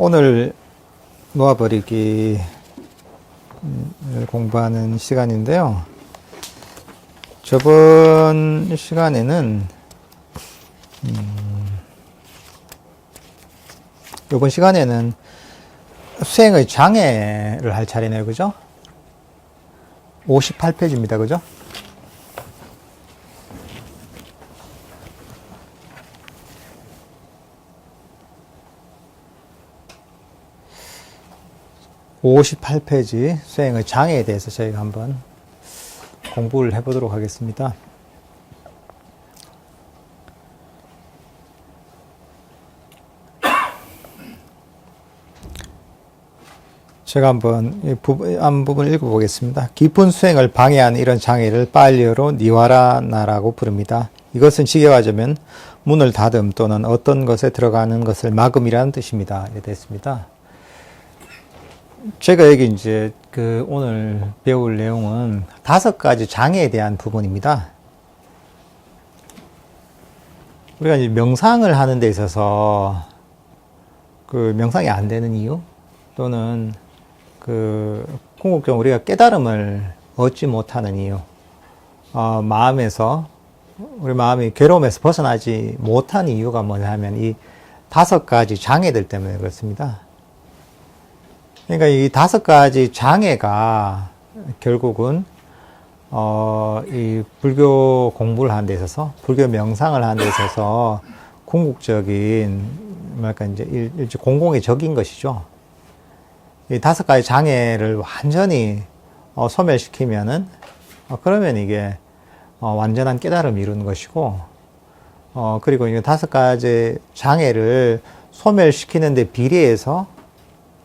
오늘 놓아버리기 공부하는 시간인데요. 저번 시간에는 이번 시간에는 수행의 장애를 할 차례네요. 그죠? 58페이지입니다. 그죠? (58페이지) 수행의 장애에 대해서 저희가 한번 공부를 해보도록 하겠습니다. 제가 한번 앞부분을 읽어보겠습니다. 깊은 수행을 방해하는 이런 장애를 파일리어로 니와라나라고 부릅니다. 이것은 직역하자면 문을 닫음 또는 어떤 것에 들어가는 것을 막음이라는 뜻입니다. 이렇게 됐습니다. 제가 여기 이제 오늘 배울 내용은 5가지 장애에 대한 부분입니다. 우리가 이제 명상을 하는 데 있어서 명상이 안 되는 이유 또는 궁극적으로 우리가 깨달음을 얻지 못하는 이유, 우리 마음이 괴로움에서 벗어나지 못한 이유가 뭐냐 하면 이 5가지 장애들 때문에 그렇습니다. 그러니까 이 5가지 장애가 결국은 이 불교 공부를 하는 데 있어서, 불교 명상을 하는 데 있어서 궁극적인 이제 공공의 적인 것이죠. 이 5가지 장애를 완전히 소멸시키면은 그러면 이게 완전한 깨달음을 이루는 것이고, 그리고 이 5가지 장애를 소멸시키는 데 비례해서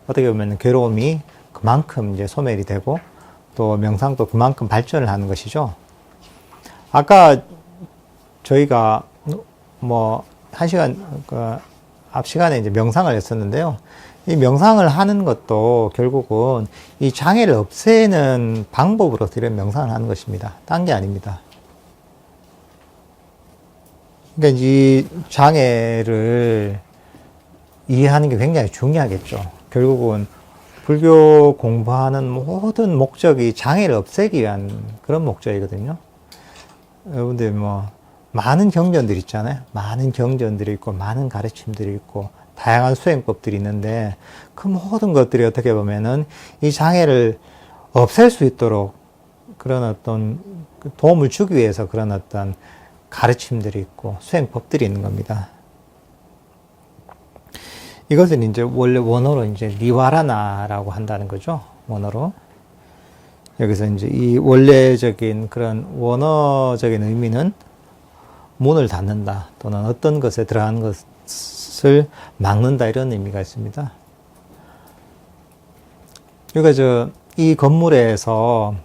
어떻게 보면 괴로움이 그만큼 이제 소멸이 되고 또 명상도 그만큼 발전을 하는 것이죠. 아까 저희가 1시간 앞 시간에 이제 명상을 했었는데요. 이 명상을 하는 것도 결국은 이 장애를 없애는 방법으로 이런 명상을 하는 것입니다. 딴 게 아닙니다. 그러니까 이 장애를 이해하는 게 굉장히 중요하겠죠. 결국은 불교 공부하는 모든 목적이 장애를 없애기 위한 그런 목적이거든요. 여러분들 많은 경전들이 있잖아요. 많은 경전들이 있고 많은 가르침들이 있고 다양한 수행법들이 있는데 그 모든 것들이 어떻게 보면은 이 장애를 없앨 수 있도록 그런 어떤 도움을 주기 위해서 그런 어떤 가르침들이 있고 수행법들이 있는 겁니다. 이것은 이제 원래 원어로 이제 니와라나라고 한다는 거죠. 원어로. 여기서 이제 이 원래적인 그런 원어적인 의미는 문을 닫는다 또는 어떤 것에 들어가는 것을 막는다 이런 의미가 있습니다. 그러니까 이 건물에서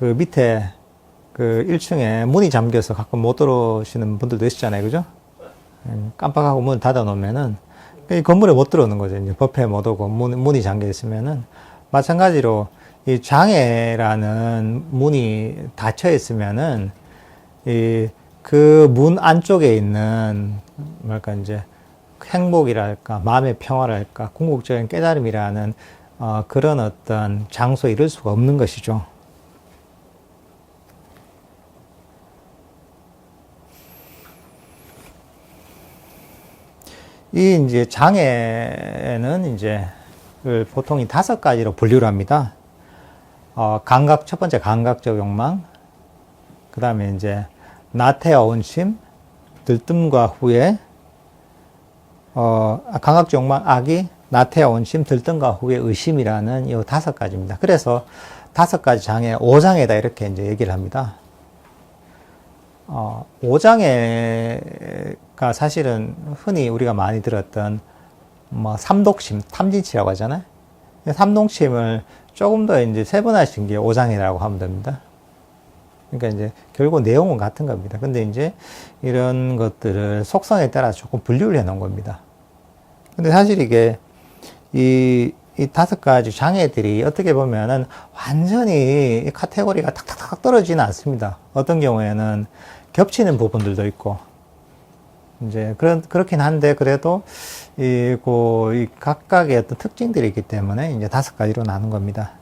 밑에 1층에 문이 잠겨서 가끔 못 들어오시는 분들도 있잖아요. 그죠? 깜빡하고 문 닫아 놓으면은 이 건물에 못 들어오는 거죠. 이제 법회에 못 오고 문이 잠겨 있으면은 마찬가지로 이 장애라는 문이 닫혀 있으면은 그 문 안쪽에 있는 이제 행복이랄까 마음의 평화랄까 궁극적인 깨달음이라는 그런 어떤 장소에 이를 수가 없는 것이죠. 이 이제 장애는 이제 보통 이 5가지로 분류를 합니다. 첫 번째 감각적 욕망, 그 다음에 이제 나태와 온심, 들뜸과 후회, 감각적 욕망, 악의, 나태와 온심, 들뜸과 후회, 의심이라는 이 5가지입니다. 그래서 5가지 장애, 5장애다 이렇게 이제 얘기를 합니다. 5장애가 사실은 흔히 우리가 많이 들었던 삼독심, 탐진치라고 하잖아요. 삼독심을 조금 더 이제 세분화시킨 게 5장애라고 하면 됩니다. 그러니까 이제 결국 내용은 같은 겁니다. 근데 이제 이런 것들을 속성에 따라 조금 분류를 해 놓은 겁니다. 근데 사실 이게 이 5가지 장애들이 어떻게 보면은 완전히 카테고리가 탁탁탁 떨어지지는 않습니다. 어떤 경우에는 겹치는 부분들도 있고, 이제 그렇긴 한데 그래도 이 각각의 어떤 특징들이 있기 때문에 이제 5가지로 나눈 겁니다.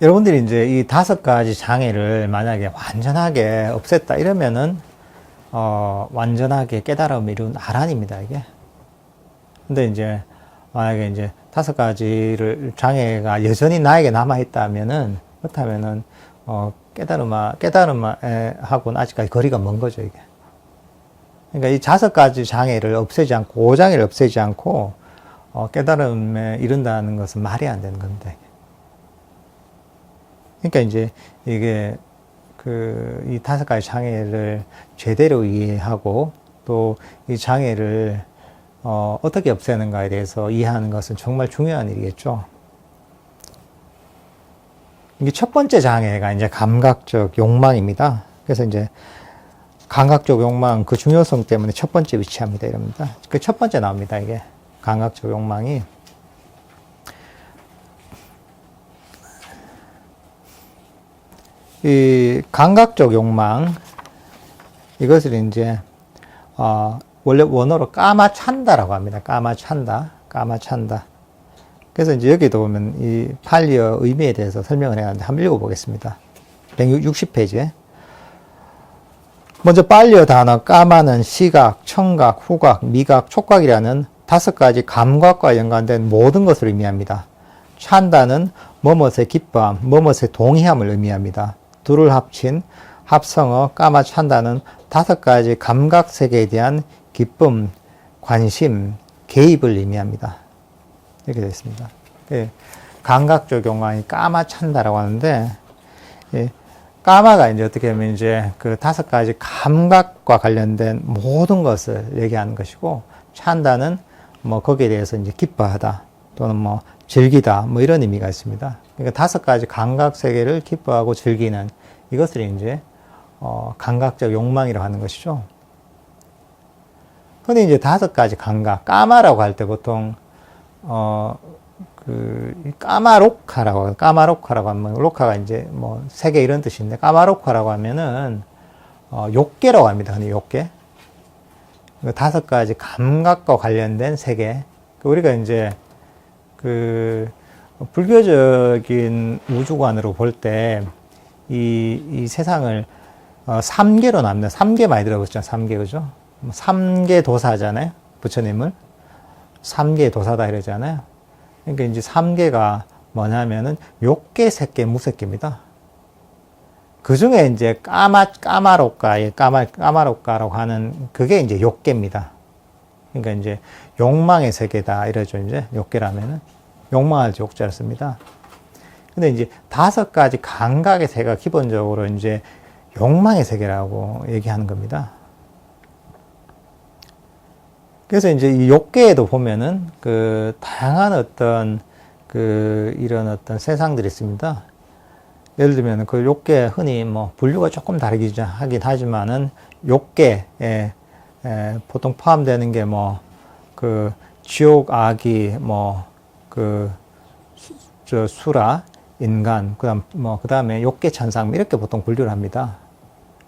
여러분들이 이제 이 5가지 장애를 만약에 완전하게 없앴다 이러면은 완전하게 깨달음을 이룬 아란입니다, 이게. 근데 이제 만약에 이제 5가지를 장애가 여전히 나에게 남아 있다면은 그렇다면은 깨달음하고는 아직까지 거리가 먼 거죠, 이게. 그러니까 이 5가지 장애를 없애지 않고, 5장애를 없애지 않고, 깨달음에 이른다는 것은 말이 안 되는 겁니다, 이게. 그러니까 이제 이게 이 5가지 장애를 제대로 이해하고 또 이 장애를 어떻게 없애는가에 대해서 이해하는 것은 정말 중요한 일이겠죠. 이게 첫 번째 장애가 이제 감각적 욕망입니다. 그래서 이제 감각적 욕망 그 중요성 때문에 첫 번째 위치합니다. 이럽니다. 그 첫 번째 나옵니다. 이게 감각적 욕망이. 이 감각적 욕망 이것을 이제 원래 원어로 까마찬다라고 합니다. 까마찬다. 그래서 이제 여기도 보면 이 팔리어 의미에 대해서 설명을 해야 하는데 한번 읽어보겠습니다. 160페이지에. 먼저 팔리어 단어 까마는 시각, 청각, 후각, 미각, 촉각이라는 5가지 감각과 연관된 모든 것을 의미합니다. 찬다는 뭐뭇의 기뻐함, 뭐뭇의 동의함을 의미합니다. 둘을 합친 합성어 까마찬다는 5가지 감각 세계에 대한 기쁨, 관심, 개입을 의미합니다. 이렇게 되어 있습니다. 예, 감각적 욕망이 까마찬다라고 하는데, 예, 까마가 이제 어떻게 하면 이제 그 5가지 감각과 관련된 모든 것을 얘기하는 것이고, 찬다는 뭐 거기에 대해서 이제 기뻐하다 또는 뭐 즐기다 뭐 이런 의미가 있습니다. 그러니까 5가지 감각 세계를 기뻐하고 즐기는 이것을 이제 감각적 욕망이라고 하는 것이죠. 흔히 이제 5가지 감각, 까마라고 할 때 보통 까마로카라고 하면 로카가 이제 뭐 세계 이런 뜻인데 까마로카라고 하면은 욕계라고 합니다. 흔히 욕계. 5가지 감각과 관련된 세계. 우리가 이제 불교적인 우주관으로 볼 때 이 세상을 3계로 나눕니다. 3계 많이 들어보셨죠? 3계, 그죠? 3계 도사잖아요. 부처님을. 3계 도사다 이러잖아요. 그러니까 이제 3계가 뭐냐면은 욕계, 색계, 무색계입니다. 그 중에 이제 까마로카라고 하는 그게 이제 욕계입니다. 그러니까 이제 욕망의 세계다 이러죠. 이제 욕계라면은 욕망할 때 욕자를 씁니다. 근데 이제 5가지 감각의 세계가 기본적으로 이제 욕망의 세계라고 얘기하는 겁니다. 그래서 이제 이 욕계에도 보면은 다양한 어떤 이런 어떤 세상들이 있습니다. 예를 들면 그 욕계 흔히 뭐 분류가 조금 다르긴 하긴 하지만은 욕계에 보통 포함되는 게 뭐 지옥, 아기, 수라, 인간, 그다음에 욕계 천상 이렇게 보통 분류를 합니다.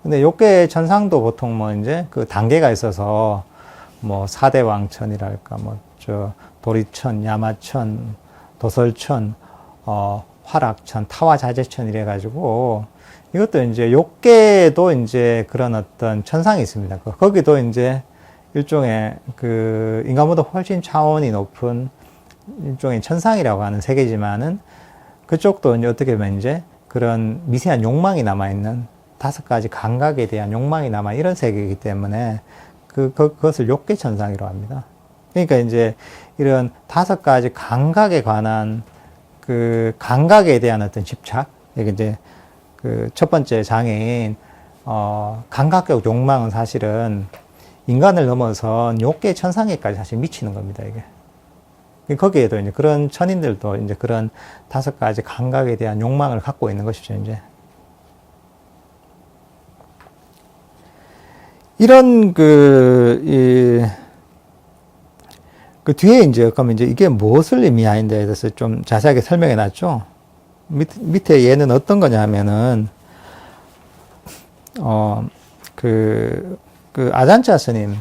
근데 욕계 천상도 보통 뭐 이제 단계가 있어서 뭐 사대왕천이랄까 도리천, 야마천, 도설천, 화락천, 타화자재천 이래가지고 이것도 이제 욕계도 이제 그런 어떤 천상이 있습니다. 거기도 이제 일종의 인간보다 훨씬 차원이 높은 일종의 천상이라고 하는 세계지만은 그쪽도 이제 어떻게 보면 이제 그런 미세한 욕망이 남아있는 5가지 감각에 대한 욕망이 남아 이런 세계이기 때문에 그것을 욕계 천상이라고 합니다. 그러니까 이제 이런 5가지 감각에 관한 감각에 대한 어떤 집착, 이게 이제 첫 번째 장애인 감각적 욕망은 사실은 인간을 넘어선 욕계 천상에까지 사실 미치는 겁니다, 이게. 거기에도 이제 그런 천인들도 이제 그런 5가지 감각에 대한 욕망을 갖고 있는 것이죠, 이제. 이런 뒤에 이제 그러면 이제 이게 무엇을 의미하는데 대해서 좀 자세하게 설명해 놨죠. 밑에 얘는 어떤 거냐 하면은 그 아잔차 스님이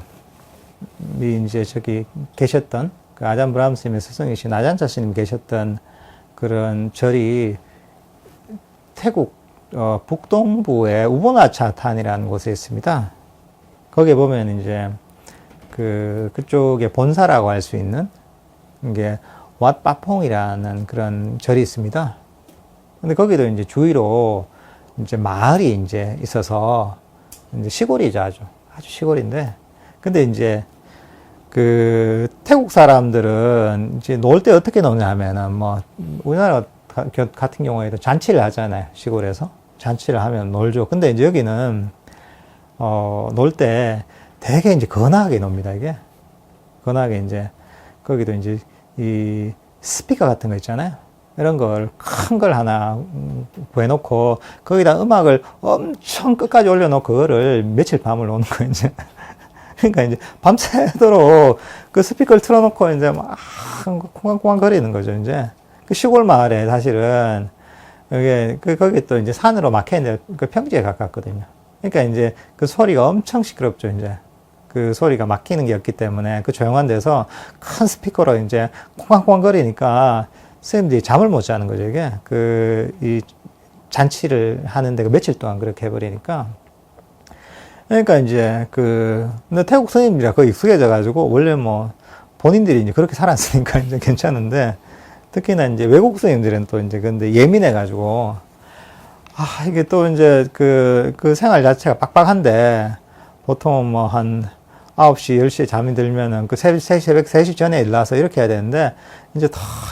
이제 저기 계셨던, 그 아잔 브라함 스님의 스승이신 아잔차 스님 계셨던 그런 절이 태국 북동부의 우보나차탄이라는 곳에 있습니다. 거기에 보면 이제 그쪽의 본사라고 할 수 있는 게 왓빠퐁이라는 그런 절이 있습니다. 근데 거기도 이제 주위로 이제 마을이 이제 있어서 이제 시골이죠, 아주 시골인데, 근데 이제 그 태국 사람들은 이제 놀 때 어떻게 노냐 하면은 뭐 우리나라 같은 경우에도 잔치를 하잖아요. 시골에서 잔치를 하면 놀죠. 근데 이제 여기는 놀 때 되게 이제 건하게 놉니다. 이게 건하게 이제 거기도 이제 이 스피커 같은 거 있잖아요. 이런 걸 큰 걸 하나 구해놓고 거기다 음악을 엄청 끝까지 올려놓고 그거를 며칠 밤을 노는 거예요. 이제 그러니까 이제 밤새도록 그 스피커를 틀어놓고 이제 막 콩강콩강 거리는 거죠. 이제 그 시골 마을에 사실은 이게 거기 또 이제 산으로 막혀있는데 그 평지에 가깝거든요. 그러니까 이제 그 소리가 엄청 시끄럽죠. 이제 그 소리가 막히는 게 없기 때문에 그 조용한 데서 큰 스피커로 이제 콩강콩강 거리니까 선생님들이 잠을 못 자는 거죠. 이게 이 잔치를 하는데 그 며칠 동안 그렇게 해버리니까. 그러니까 이제 근데 태국 선생님들이랑 거의 익숙해져가지고 원래 뭐 본인들이 이제 그렇게 살았으니까 이제 괜찮은데, 특히나 이제 외국 선생님들은 또 이제 근데 예민해가지고 이게 또 이제 그 생활 자체가 빡빡한데, 보통은 뭐 한 9시, 10시에 잠이 들면은 새벽 3시 전에 일어나서 이렇게 해야 되는데, 이제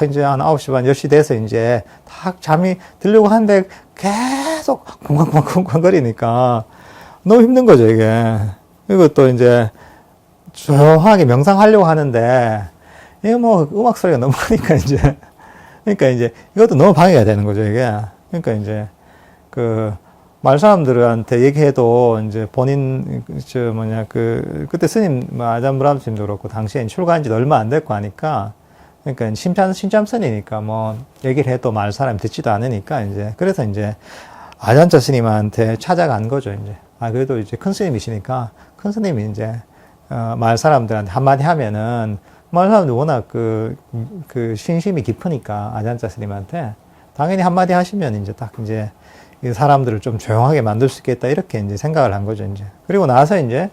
이제 한 9시 반, 10시 돼서 이제 딱 잠이 들려고 하는데 계속 쿵쾅쿵쾅 거리니까 너무 힘든 거죠, 이게. 그리고 또 이제 조용하게 명상하려고 하는데, 이게 뭐 음악 소리가 너무 크니까 이제, 그러니까 이제 이것도 너무 방해가 되는 거죠, 이게. 그러니까 이제 마을 사람들한테 얘기해도 이제 본인, 그때 스님, 아잔 브라함 스님도 그렇고, 당시엔 출가한 지 얼마 안 됐고 하니까, 그러니까 신참선이니까 뭐 얘기를 해도 마을 사람이 듣지도 않으니까 이제, 그래서 이제 아잔차 스님한테 찾아간 거죠, 이제. 그래도 이제 큰 스님이시니까, 큰 스님이 이제, 마을 사람들한테 한마디 하면은, 마을 사람들 워낙 신심이 깊으니까, 아잔차 스님한테, 당연히 한마디 하시면 이제 딱 이제, 이 사람들을 좀 조용하게 만들 수 있겠다, 이렇게 이제 생각을 한 거죠, 이제. 그리고 나서 이제,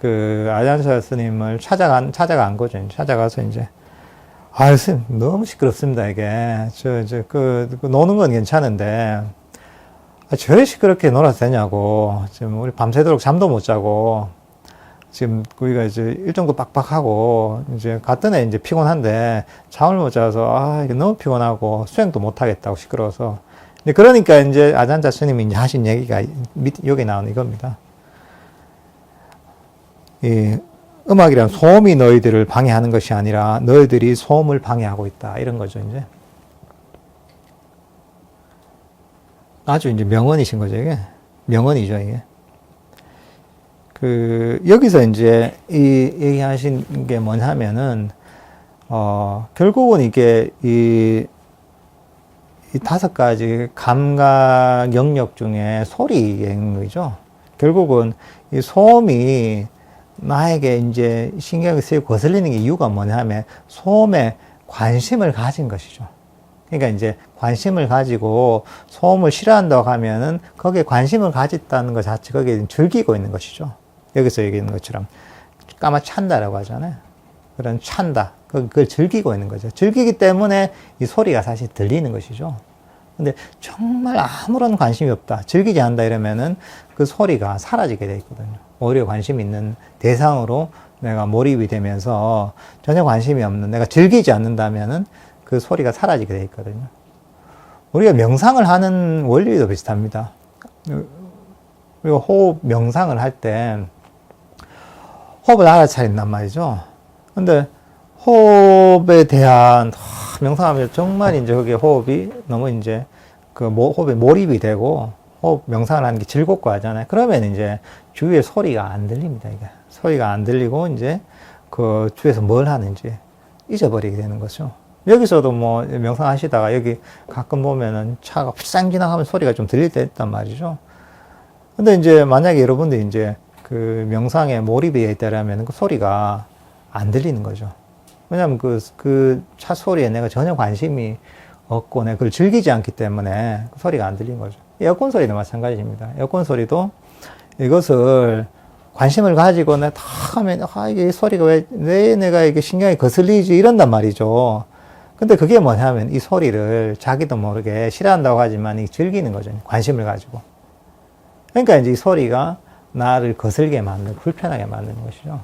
아잔차 스님을 찾아간 거죠. 이제. 찾아가서 이제, 스님, 너무 시끄럽습니다, 이게. 노는 건 괜찮은데, 저래 시끄럽게 놀아도 되냐고. 지금 우리 밤새도록 잠도 못 자고, 지금 우리가 이제 일정도 빡빡하고, 이제 갔던 애 이제 피곤한데, 잠을 못 자서, 이게 너무 피곤하고, 수행도 못 하겠다고 시끄러워서. 그러니까 이제 아잔차 스님이 이제 하신 얘기가 여기 나오는 이겁니다. 음악이란 소음이 너희들을 방해하는 것이 아니라 너희들이 소음을 방해하고 있다. 이런 거죠, 이제. 아주 이제 명언이신 거죠, 이게. 명언이죠, 이게. 여기서 이제 이 얘기하신 게 뭐냐면은, 결국은 이게 이 5가지 감각 영역 중에 소리 영역이죠. 결국은 이 소음이 나에게 이제 신경이 쓰이고 거슬리는 게 이유가 뭐냐면 소음에 관심을 가진 것이죠. 그러니까 이제 관심을 가지고 소음을 싫어한다고 하면은 거기에 관심을 가졌다는 것 자체 거기에 즐기고 있는 것이죠. 여기서 얘기하는 것처럼 까마찬다라고 하잖아요. 그런 찬다. 그걸 즐기고 있는 거죠. 즐기기 때문에 이 소리가 사실 들리는 것이죠. 근데 정말 아무런 관심이 없다. 즐기지 않는다 이러면은 그 소리가 사라지게 돼 있거든요. 오히려 관심 있는 대상으로 내가 몰입이 되면서 전혀 관심이 없는, 내가 즐기지 않는다면은 그 소리가 사라지게 돼 있거든요. 우리가 명상을 하는 원리도 비슷합니다. 우리가 호흡 명상을 할 때 호흡을 알아차린단 말이죠. 근데 호흡에 대한 명상하면 정말 이제 그게 호흡이 너무 이제 호흡에 몰입이 되고 호흡 명상을 하는 게 즐겁고 하잖아요. 그러면 이제 주위에 소리가 안 들립니다. 이게 소리가 안 들리고 이제 그 주위에서 뭘 하는지 잊어버리게 되는 거죠. 여기서도 뭐 명상하시다가 여기 가끔 보면은 차가 휘상 지나가면 소리가 좀 들릴 때 있단 말이죠. 근데 이제 만약에 여러분들이 이제 그 명상에 몰입이 되어 있다라면 그 소리가 안 들리는 거죠. 왜냐하면 그 차 소리에 내가 전혀 관심이 없고 내가 그걸 즐기지 않기 때문에 그 소리가 안 들리는 거죠. 에어컨 소리도 마찬가지입니다. 에어컨 소리도 이것을 관심을 가지고 내가 다 하면, 이게 소리가 왜 내가 이게 신경이 거슬리지? 이런단 말이죠. 근데 그게 뭐냐면 이 소리를 자기도 모르게 싫어한다고 하지만 이 즐기는 거죠. 관심을 가지고. 그러니까 이제 이 소리가 나를 거슬게 만들고 불편하게 만드는 것이죠.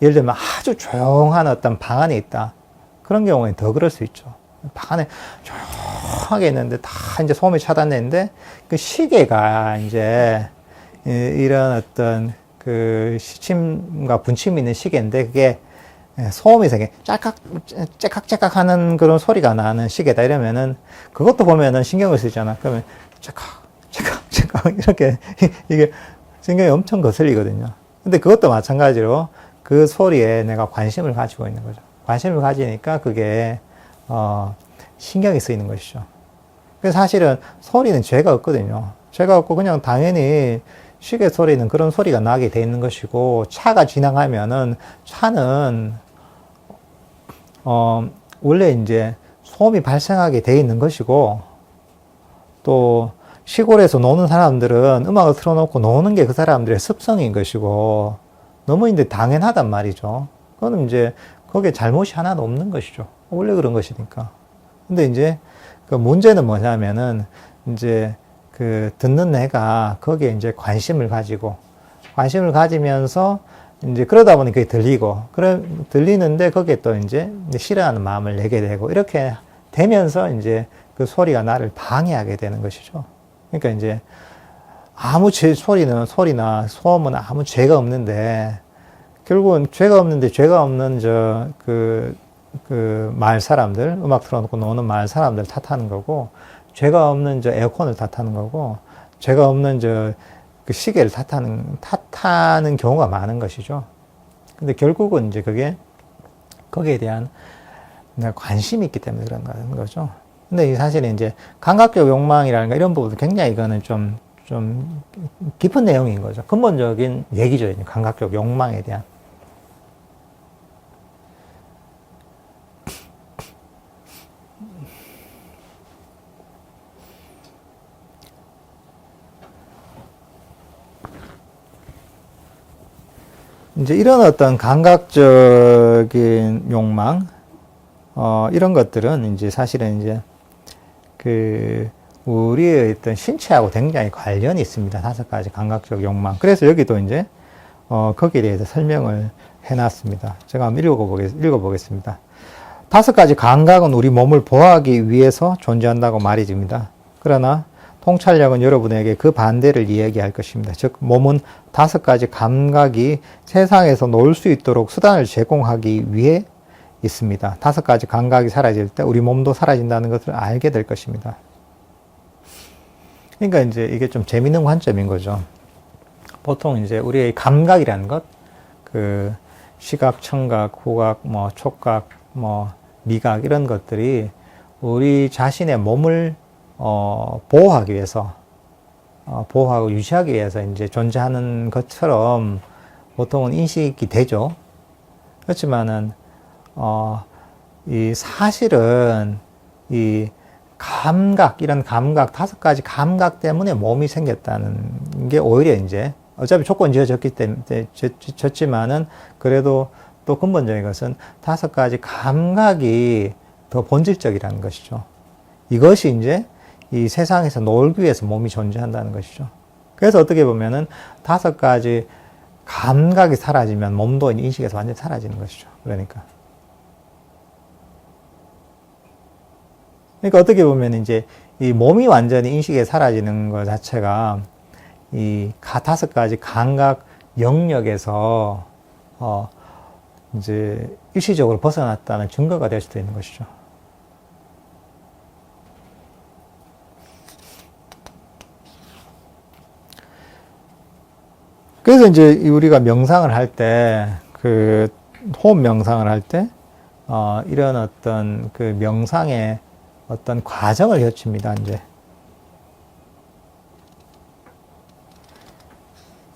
예를 들면 아주 조용한 어떤 방 안에 있다. 그런 경우에 더 그럴 수 있죠. 방 안에 조용하게 있는데 다 이제 소음이 차단되는데 그 시계가 이제 이런 어떤 그 시침과 분침이 있는 시계인데 그게 소음이 되게 째깍째깍 하는 그런 소리가 나는 시계다 이러면은 그것도 보면은 신경을 쓰잖아. 그러면 째깍 이렇게 이게 신경이 엄청 거슬리거든요. 근데 그것도 마찬가지로 그 소리에 내가 관심을 가지고 있는 거죠. 관심을 가지니까 그게 신경이 쓰이는 것이죠. 그래서 사실은 소리는 죄가 없거든요. 죄가 없고 그냥 당연히 시계 소리는 그런 소리가 나게 돼 있는 것이고 차가 지나가면은 차는 원래 이제 소음이 발생하게 돼 있는 것이고 또 시골에서 노는 사람들은 음악을 틀어놓고 노는 게 그 사람들의 습성인 것이고 너무 이제 당연하단 말이죠. 그거는 이제 거기에 잘못이 하나도 없는 것이죠. 원래 그런 것이니까. 근데 이제 그 문제는 뭐냐면은 이제 그 듣는 내가 거기에 이제 관심을 가지면서 이제 그러다 보니 그게 들리는데 거기에 또 이제 싫어하는 마음을 내게 되고 이렇게 되면서 이제 그 소리가 나를 방해하게 되는 것이죠. 그러니까 이제 아무 소리나 소음은 아무 죄가 없는데 결국은 죄가 없는 마을 사람들, 음악 틀어놓고 노는 마을 사람들 탓하는 거고, 죄가 없는 에어컨을 탓하는 거고, 죄가 없는 그 시계를 탓하는 경우가 많은 것이죠. 근데 결국은 이제 거기에 대한 관심이 있기 때문에 그런 거죠. 근데 사실은 이제 감각적 욕망이라든가 이런 부분도 굉장히 이거는 좀 깊은 내용인 거죠. 근본적인 얘기죠. 감각적 욕망에 대한. 이제 이런 어떤 감각적인 욕망, 이런 것들은 이제 사실은 이제 우리의 어떤 신체하고 굉장히 관련이 있습니다. 5가지 감각적 욕망. 그래서 여기도 이제, 거기에 대해서 설명을 해놨습니다. 제가 한번 읽어보겠습니다. 5가지 감각은 우리 몸을 보호하기 위해서 존재한다고 말이집니다. 그러나 통찰력은 여러분에게 그 반대를 이야기할 것입니다. 즉, 몸은 5가지 감각이 세상에서 놀 수 있도록 수단을 제공하기 위해 있습니다. 5가지 감각이 사라질 때 우리 몸도 사라진다는 것을 알게 될 것입니다. 그러니까 이제 이게 좀 재밌는 관점인 거죠. 보통 이제 우리의 감각이라는 것, 시각, 청각, 후각, 촉각, 미각 이런 것들이 우리 자신의 몸을 보호하기 위해서, 보호하고 유지하기 위해서 이제 존재하는 것처럼 보통은 인식이 되죠. 그렇지만은, 사실은 이런 감각, 5가지 감각 때문에 몸이 생겼다는 게 오히려 이제, 어차피 조건 지어졌기 때문에, 졌지만은, 그래도 또 근본적인 것은 5가지 감각이 더 본질적이라는 것이죠. 이것이 이제 이 세상에서 놀기 위해서 몸이 존재한다는 것이죠. 그래서 어떻게 보면은 5가지 감각이 사라지면 몸도 인식에서 완전히 사라지는 것이죠. 그러니까 어떻게 보면 이제 이 몸이 완전히 인식에 사라지는 것 자체가 이 5가지 감각 영역에서 이제 일시적으로 벗어났다는 증거가 될 수도 있는 것이죠. 그래서 이제 우리가 명상을 할 때, 호흡 명상을 할 때, 이런 어떤 명상의 어떤 과정을 거칩니다, 이제.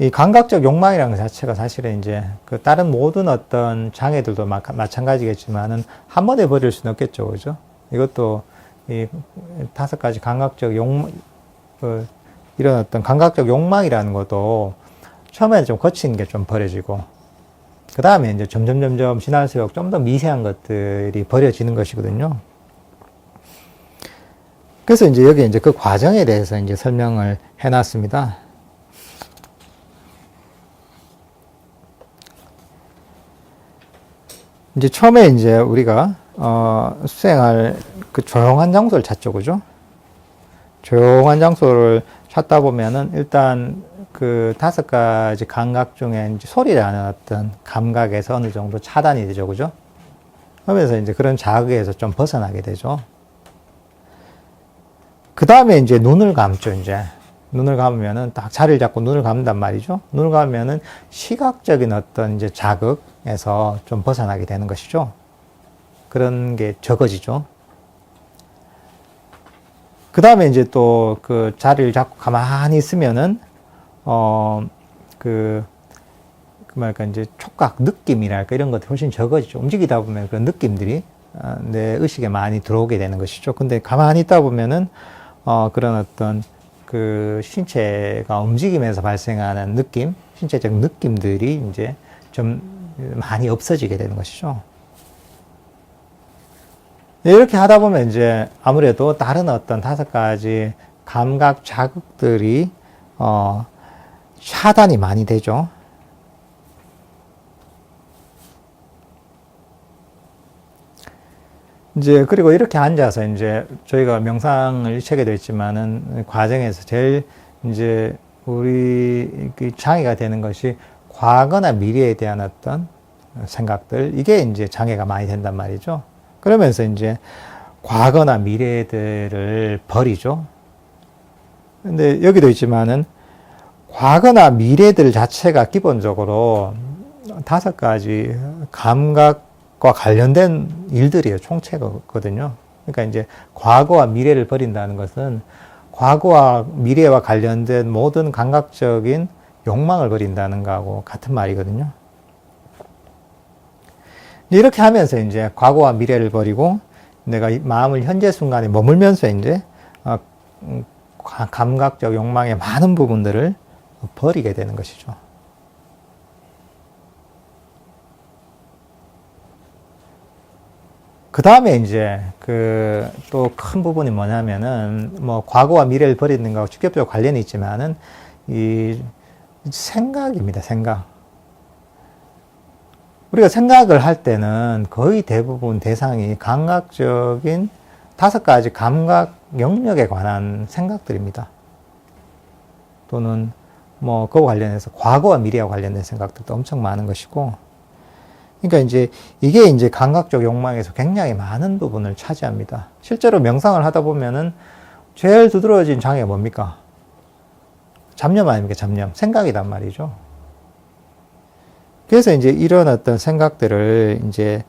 이 감각적 욕망이라는 것 자체가 사실은 이제 그 다른 모든 어떤 장애들도 마찬가지겠지만은 한 번에 버릴 수는 없겠죠. 그죠? 이것도 이 5가지 감각적 욕망, 이런 어떤 감각적 욕망이라는 것도 처음에는 좀 거친 게 좀 버려지고, 그 다음에 이제 점점 지날수록 좀 더 미세한 것들이 버려지는 것이거든요. 그래서 이제 여기 이제 그 과정에 대해서 이제 설명을 해놨습니다. 이제 처음에 이제 우리가, 수행할 그 조용한 장소를 찾죠. 그죠? 조용한 장소를 찾다 보면은 일단 그 5가지 감각 중에 이제 소리라는 어떤 감각에서 어느 정도 차단이 되죠. 그죠? 그러면서 이제 그런 자극에서 좀 벗어나게 되죠. 그 다음에 이제 눈을 감죠. 이제 눈을 감으면은 딱 자리를 잡고 눈을 감는단 말이죠. 눈을 감으면은 시각적인 어떤 이제 자극에서 좀 벗어나게 되는 것이죠. 그런 게 적어지죠. 그 다음에 이제 또 그 자리를 잡고 가만히 있으면은, 뭐랄까, 이제 촉각, 느낌이랄까, 이런 것들이 훨씬 적어지죠. 움직이다 보면 그런 느낌들이 내 의식에 많이 들어오게 되는 것이죠. 근데 가만히 있다 보면은, 그런 어떤 그 신체가 움직이면서 발생하는 느낌, 신체적 느낌들이 이제 좀 많이 없어지게 되는 것이죠. 이렇게 하다 보면 이제 아무래도 다른 어떤 5가지 감각 자극들이, 차단이 많이 되죠. 이제 그리고 이렇게 앉아서 이제 저희가 명상을 치게 됐지만은 과정에서 제일 이제 우리 장애가 되는 것이 과거나 미래에 대한 어떤 생각들, 이게 이제 장애가 많이 된단 말이죠. 그러면서 이제 과거나 미래들을 버리죠. 근데 여기도 있지만은 과거나 미래들 자체가 기본적으로 5가지 감각과 관련된 일들이에요. 총체거든요. 그러니까 이제 과거와 미래를 버린다는 것은 과거와 미래와 관련된 모든 감각적인 욕망을 버린다는 거하고 같은 말이거든요. 이렇게 하면서 이제 과거와 미래를 버리고 내가 마음을 현재 순간에 머물면서 이제 감각적 욕망의 많은 부분들을 버리게 되는 것이죠. 그 다음에 이제 그 또 큰 부분이 뭐냐면은 뭐 과거와 미래를 버리는 것과 직접적으로 관련이 있지만은 이 생각입니다. 생각. 우리가 생각을 할 때는 거의 대부분 대상이 감각적인 5가지 감각 영역에 관한 생각들입니다. 또는 뭐 그와 관련해서 과거와 미래와 관련된 생각들도 엄청 많은 것이고, 그러니까 이제 이게 이제 감각적 욕망에서 굉장히 많은 부분을 차지합니다. 실제로 명상을 하다 보면은 제일 두드러진 장애가 뭡니까? 잡념 아닙니까? 잡념. 생각이란 말이죠. 그래서 이제 이런 어떤 생각들을 이제,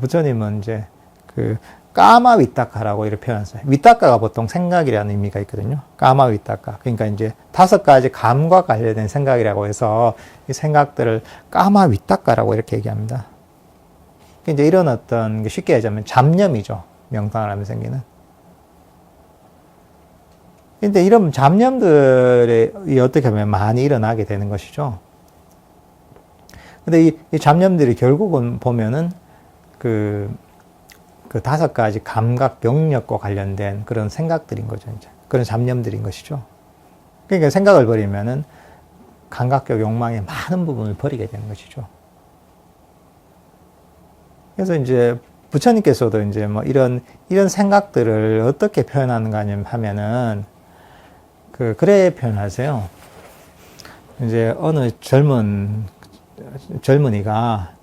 부처님은 이제 그 까마 위따카라고 이렇게 표현했어요. 위따카가 보통 생각이라는 의미가 있거든요. 까마 위따카. 그러니까 이제 5가지 감과 관련된 생각이라고 해서 이 생각들을 까마 위따카라고 이렇게 얘기합니다. 이제 이런 어떤 쉽게 얘기하면 잡념이죠. 명상을 하면 생기는. 근데 이런 잡념들이 어떻게 보면 많이 일어나게 되는 것이죠. 근데 이 잡념들이 결국은 보면은 그 5가지 감각 영역과 관련된 그런 생각들인 거죠, 이제. 그런 잡념들인 것이죠. 그러니까 생각을 버리면은 감각적 욕망의 많은 부분을 버리게 되는 것이죠. 그래서 이제 부처님께서도 이제 뭐 이런 생각들을 어떻게 표현하는가 하면은 그래 표현하세요. 이제 어느 젊은이가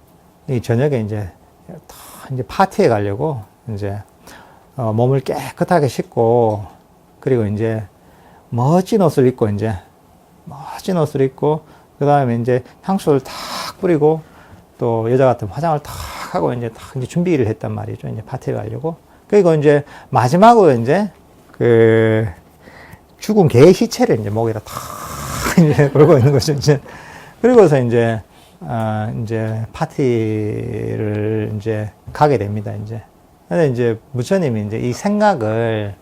이 저녁에 이제 파티에 가려고 이제 몸을 깨끗하게 씻고, 그리고 이제 멋진 옷을 입고 그 다음에 이제 향수를 탁 뿌리고 또 여자 같은 화장을 탁 하고 이제 준비를 했단 말이죠. 이제 파티에 가려고. 그리고 이제 마지막으로 이제 그 죽은 개의 시체를 이제 목에다 탁 이제 돌고 있는 거죠. 이제 그리고서 이제 파티를 이제 가게 됩니다. 이제. 근데 이제 부처님이 이제 이 생각을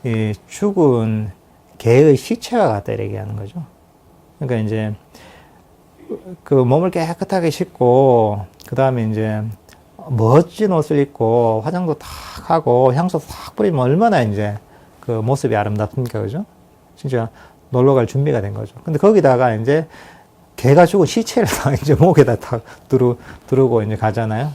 이 죽은 개의 시체와 같다 이렇게 하는 거죠. 그러니까 이제 그 몸을 깨끗하게 씻고 그 다음에 이제 멋진 옷을 입고 화장도 탁 하고 향수 탁 뿌리면 얼마나 이제 그 모습이 아름답습니까, 그죠? 진짜 놀러 갈 준비가 된 거죠. 근데 거기다가 이제 개가 죽은 시체를 다 이제 목에다 탁 두르고 이제 가잖아요.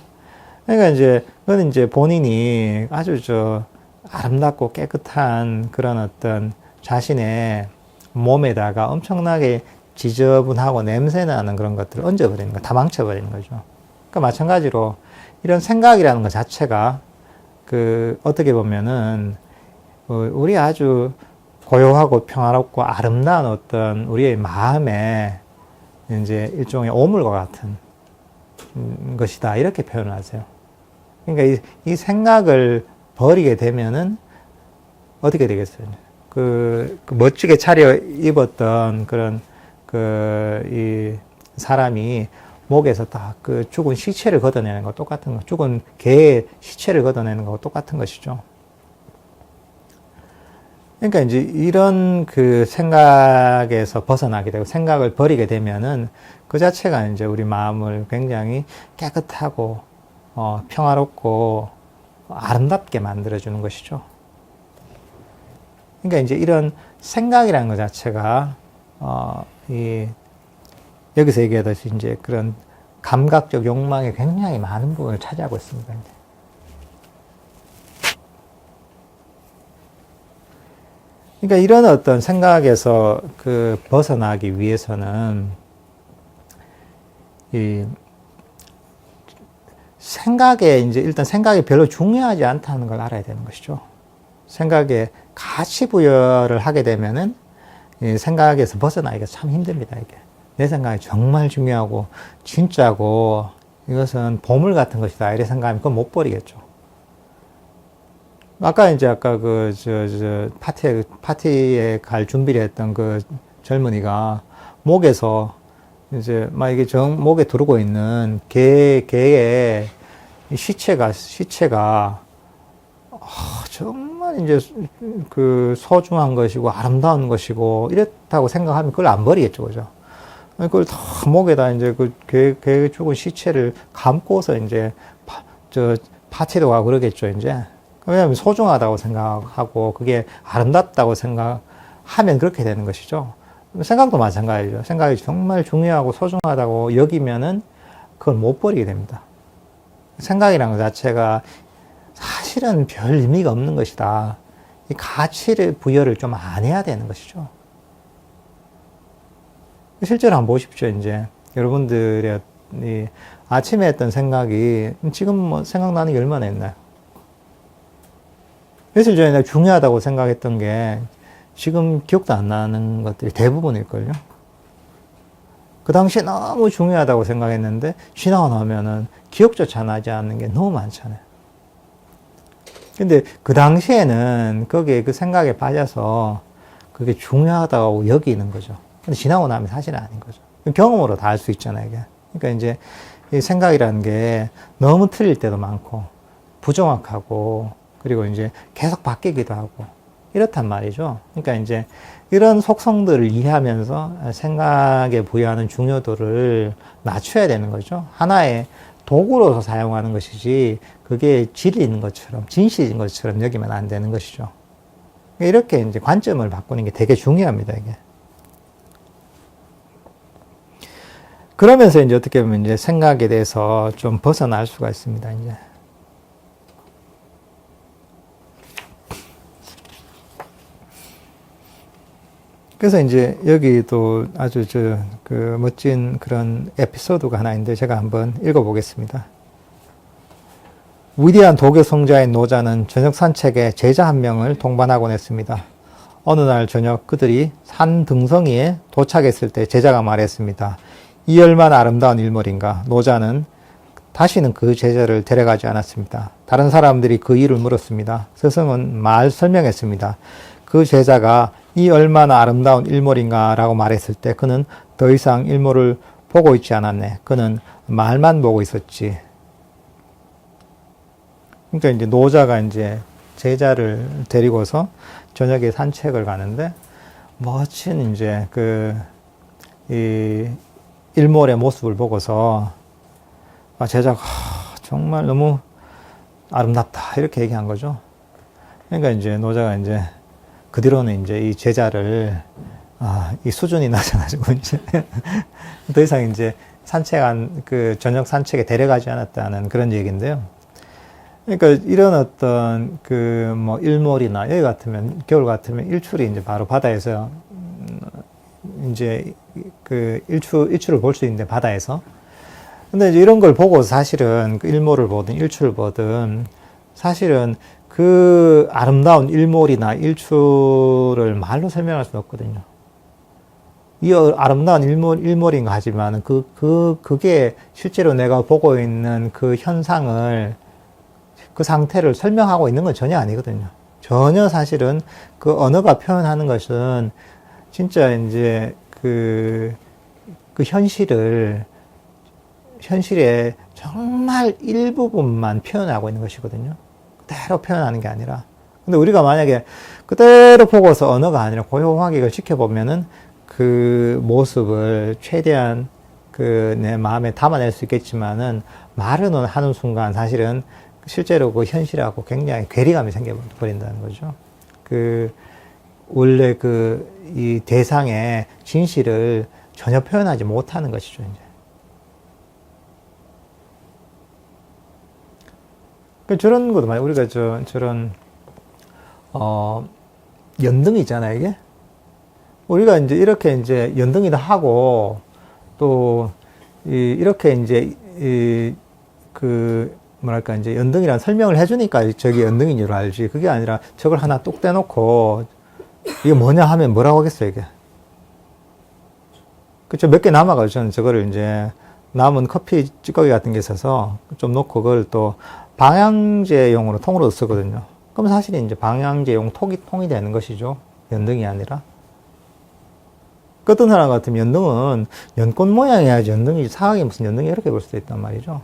그러니까 이제 그건 이제 본인이 아주 아름답고 깨끗한 그런 어떤 자신의 몸에다가 엄청나게 지저분하고 냄새나는 그런 것들을 얹어버리는 거, 다 망쳐버리는 거죠. 그러니까 마찬가지로 이런 생각이라는 것 자체가 어떻게 보면은 우리 아주 고요하고 평화롭고 아름다운 어떤 우리의 마음에 이제 일종의 오물과 같은 것이다. 이렇게 표현을 하세요. 그러니까 이 생각을 버리게 되면은 어떻게 되겠어요? 그 멋지게 차려 입었던 그런 이 사람이 목에서 딱 그 죽은 시체를 걷어내는 거 똑같은 거, 죽은 개의 시체를 걷어내는 거 똑같은 것이죠. 그러니까 이제 이런 그 생각에서 벗어나게 되고 생각을 버리게 되면은 그 자체가 이제 우리 마음을 굉장히 깨끗하고 평화롭고 아름답게 만들어주는 것이죠. 그러니까 이제 이런 생각이라는 것 자체가 여기서 얘기하듯이 이제 그런 감각적 욕망의 굉장히 많은 부분을 차지하고 있습니다. 이제. 그러니까 이런 어떤 생각에서 벗어나기 위해서는 일단 생각이 별로 중요하지 않다는 걸 알아야 되는 것이죠. 생각에 가치 부여를 하게 되면은 이 생각에서 벗어나기가 참 힘듭니다, 이게. 내 생각이 정말 중요하고, 진짜고, 이것은 보물 같은 것이다. 이렇게 생각하면 그건 못 버리겠죠. 아까 파티에 갈 준비를 했던 그 젊은이가 목에서 이제 막 이게 목에 두르고 있는 개의 시체가 정말 이제 소중한 것이고 아름다운 것이고 이렇다고 생각하면 그걸 안 버리겠죠, 그죠? 그걸 다 목에다 이제 개 죽은 시체를 감고서 이제 파티도 가고 그러겠죠, 이제. 왜냐하면 소중하다고 생각하고 그게 아름답다고 생각하면 그렇게 되는 것이죠. 생각도 마찬가지죠. 생각이 정말 중요하고 소중하다고 여기면은 그걸 못 버리게 됩니다. 생각이라는 것 자체가 사실은 별 의미가 없는 것이다. 이 가치를 부여를 좀 안 해야 되는 것이죠. 실제로 한번 보십시오. 이제 여러분들의 아침에 했던 생각이 지금 뭐 생각나는 게 얼마나 있나요? 며칠 전에 내가 중요하다고 생각했던 게 지금 기억도 안 나는 것들이 대부분일걸요. 그 당시에 너무 중요하다고 생각했는데 지나고 나면은 기억조차 나지 않는 게 너무 많잖아요. 근데 그 당시에는 거기에 그 생각에 빠져서 그게 중요하다고 여기는 거죠. 근데 지나고 나면 사실은 아닌 거죠. 경험으로 다 알 수 있잖아요, 이게. 그러니까 이제 이 생각이라는 게 너무 틀릴 때도 많고 부정확하고 그리고 이제 계속 바뀌기도 하고 이렇단 말이죠. 그러니까 이제 이런 속성들을 이해하면서 생각에 부여하는 중요도를 낮춰야 되는 거죠. 하나의 도구로서 사용하는 것이지 그게 진리인 것처럼 진실인 것처럼 여기면 안 되는 것이죠. 이렇게 이제 관점을 바꾸는 게 되게 중요합니다, 이게. 그러면서 이제 어떻게 보면 이제 생각에 대해서 좀 벗어날 수가 있습니다, 이제. 그래서 이제 여기도 아주 멋진 그런 에피소드가 하나 있는데 제가 한번 읽어보겠습니다. 위대한 도교 성자인 노자는 저녁 산책에 제자 한 명을 동반하곤 했습니다. 어느 날 저녁 그들이 산 등성이에 도착했을 때 제자가 말했습니다. 이 얼마나 아름다운 일몰인가. 노자는 다시는 그 제자를 데려가지 않았습니다. 다른 사람들이 그 이유를 물었습니다. 스승은 설명했습니다. 그 제자가 이 얼마나 아름다운 일몰인가라고 말했을 때 그는 더 이상 일몰을 보고 있지 않았네. 그는 말만 보고 있었지. 그러니까 이제 노자가 이제 제자를 데리고서 저녁에 산책을 가는데 멋진 이제 이 일몰의 모습을 보고서 제자가 정말 너무 아름답다 이렇게 얘기한 거죠. 그러니까 이제 노자가 이제 그 뒤로는 이제 이 제자를 이 수준이 낮아가지고 이제 더 이상 이제 산책한 저녁 산책에 데려가지 않았다는 그런 얘기인데요. 그러니까 이런 어떤 뭐 일몰이나 여기 같으면 겨울 같으면 일출이 이제 바로 바다에서 이제 일출을 볼 수 있는데 바다에서. 근데 이제 이런 걸 보고 사실은 일몰을 보든 일출을 보든 사실은 그 아름다운 일몰이나 일출을 말로 설명할 수는 없거든요. 이 아름다운 일몰인가 하지만 그게 실제로 내가 보고 있는 그 현상을 그 상태를 설명하고 있는 건 전혀 아니거든요. 전혀 사실은 그 언어가 표현하는 것은 진짜 이제 그 현실의 정말 일부분만 표현하고 있는 것이거든요. 그대로 표현하는 게 아니라. 근데 우리가 만약에 그대로 보고서 언어가 아니라 고요하게 이걸 지켜보면은 그 모습을 최대한 내 마음에 담아낼 수 있겠지만은 말은 하는 순간 사실은 실제로 그 현실하고 굉장히 괴리감이 생겨버린다는 거죠. 원래 이 대상의 진실을 전혀 표현하지 못하는 것이죠, 이제. 저런 것도 많이, 우리가 저런, 연등이 있잖아요, 이게. 우리가 이제 이렇게 이제 연등이도 하고, 또, 이렇게 이제, 뭐랄까, 이제 연등이란 설명을 해주니까 저게 연등인 줄 알지. 그게 아니라 저걸 하나 뚝 떼놓고, 이게 뭐냐 하면 뭐라고 하겠어요, 이게. 그쵸, 몇 개 남아가지고 저는 저거를 이제 남은 커피 찌꺼기 같은 게 있어서 좀 놓고 그걸 또 방향제용으로 통으로 쓰거든요. 그럼 사실 이제 방향제용 통이 되는 것이죠. 연등이 아니라. 그 어떤 사람 같으면 연등은 연꽃 모양이야지 연등이지 사각이 무슨 연등이 이렇게 볼 수도 있단 말이죠.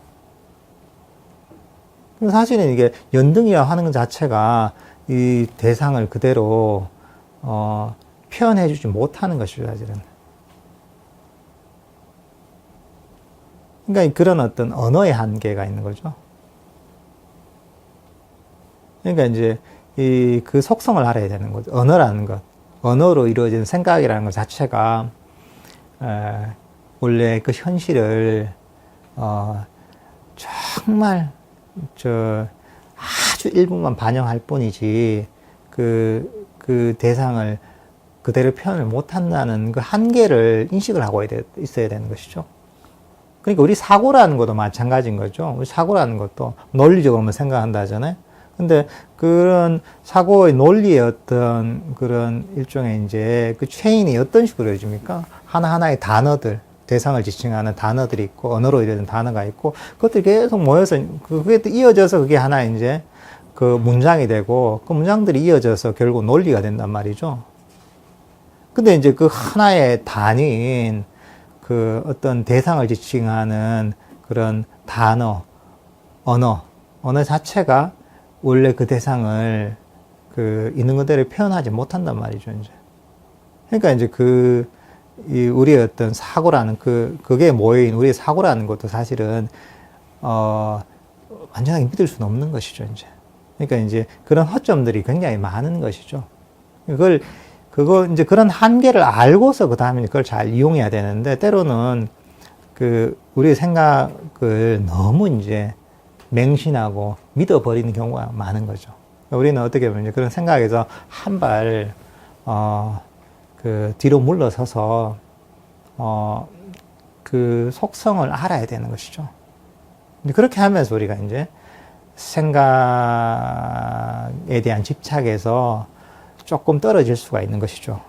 사실은 이게 연등이라 하는 것 자체가 이 대상을 그대로 표현해주지 못하는 것이죠, 사실은. 그러니까 그런 어떤 언어의 한계가 있는 거죠. 그러니까 이제 그 속성을 알아야 되는 거죠. 언어라는 것. 언어로 이루어진 생각이라는 것 자체가 원래 그 현실을 정말 아주 일부만 반영할 뿐이지 그 대상을 그대로 표현을 못한다는 그 한계를 인식을 하고 있어야 되는 것이죠. 그러니까 우리 사고라는 것도 마찬가지인 거죠. 우리 사고라는 것도 논리적으로만 생각한다 하잖아요. 근데 그런 사고의 논리의 어떤 그런 일종의 이제 그 체인이 어떤 식으로 이루어집니까? 하나하나의 단어들, 대상을 지칭하는 단어들이 있고, 언어로 이루어진 단어가 있고, 그것들이 계속 모여서, 그게 또 이어져서 그게 하나 이제 그 문장이 되고, 그 문장들이 이어져서 결국 논리가 된단 말이죠. 근데 이제 그 하나의 단위인 그 어떤 대상을 지칭하는 그런 단어, 언어 자체가 원래 그 대상을 있는 그대로 표현하지 못한단 말이죠, 이제. 그러니까 이제 이 우리의 어떤 사고라는 그게 모여인 우리의 사고라는 것도 사실은, 완전하게 믿을 수는 없는 것이죠, 이제. 그러니까 이제 그런 허점들이 굉장히 많은 것이죠. 이제 그런 한계를 알고서 그 다음에 그걸 잘 이용해야 되는데, 때로는 우리의 생각을 너무 이제 맹신하고 믿어버리는 경우가 많은 거죠. 우리는 어떻게 보면 그런 생각에서 한 발, 뒤로 물러서서, 그 속성을 알아야 되는 것이죠. 그렇게 하면서 우리가 이제 생각에 대한 집착에서 조금 떨어질 수가 있는 것이죠.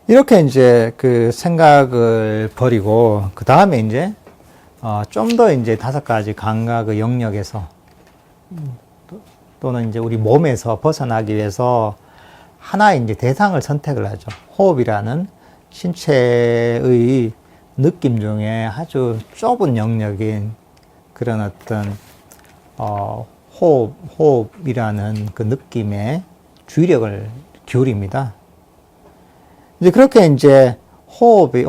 이렇게 이제 그 생각을 버리고, 그 다음에 이제, 좀 더 이제 5가지 감각의 영역에서, 또는 이제 우리 몸에서 벗어나기 위해서 하나의 이제 대상을 선택을 하죠. 호흡이라는 신체의 느낌 중에 아주 좁은 영역인 그런 어떤, 호흡이라는 그 느낌에 주의력을 기울입니다. 이제 그렇게 이제 호흡이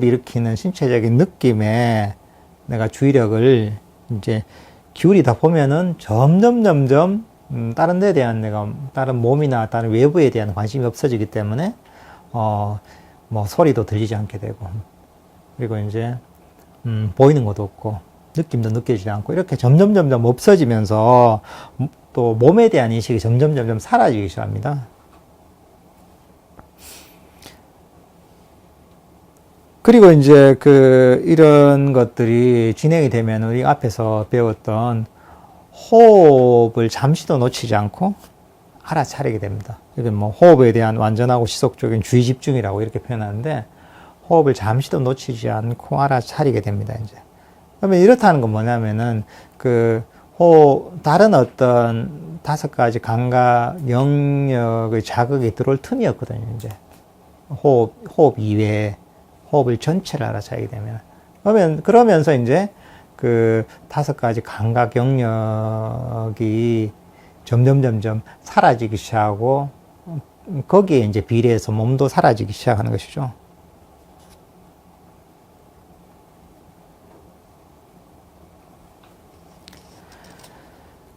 일으키는 신체적인 느낌에 내가 주의력을 이제 기울이다 보면은 점점 다른 데에 대한 내가 다른 몸이나 다른 외부에 대한 관심이 없어지기 때문에 뭐 소리도 들리지 않게 되고, 그리고 이제 보이는 것도 없고 느낌도 느껴지지 않고 이렇게 점점 없어지면서 또 몸에 대한 인식이 점점 사라지기 시작합니다. 그리고 이제 이런 것들이 진행이 되면 우리 앞에서 배웠던 호흡을 잠시도 놓치지 않고 알아차리게 됩니다. 이건 뭐 호흡에 대한 완전하고 지속적인 주의 집중이라고 이렇게 표현하는데, 호흡을 잠시도 놓치지 않고 알아차리게 됩니다, 이제. 그러면 이렇다는 건 뭐냐면은, 다른 어떤 5가지 감각 영역의 자극이 들어올 틈이 없거든요, 이제. 호흡 이외에. 호흡을 전체를 알아차리게 되면. 그러면서 이제 5가지 감각 영역이 점점 사라지기 시작하고, 거기에 이제 비례해서 몸도 사라지기 시작하는 것이죠.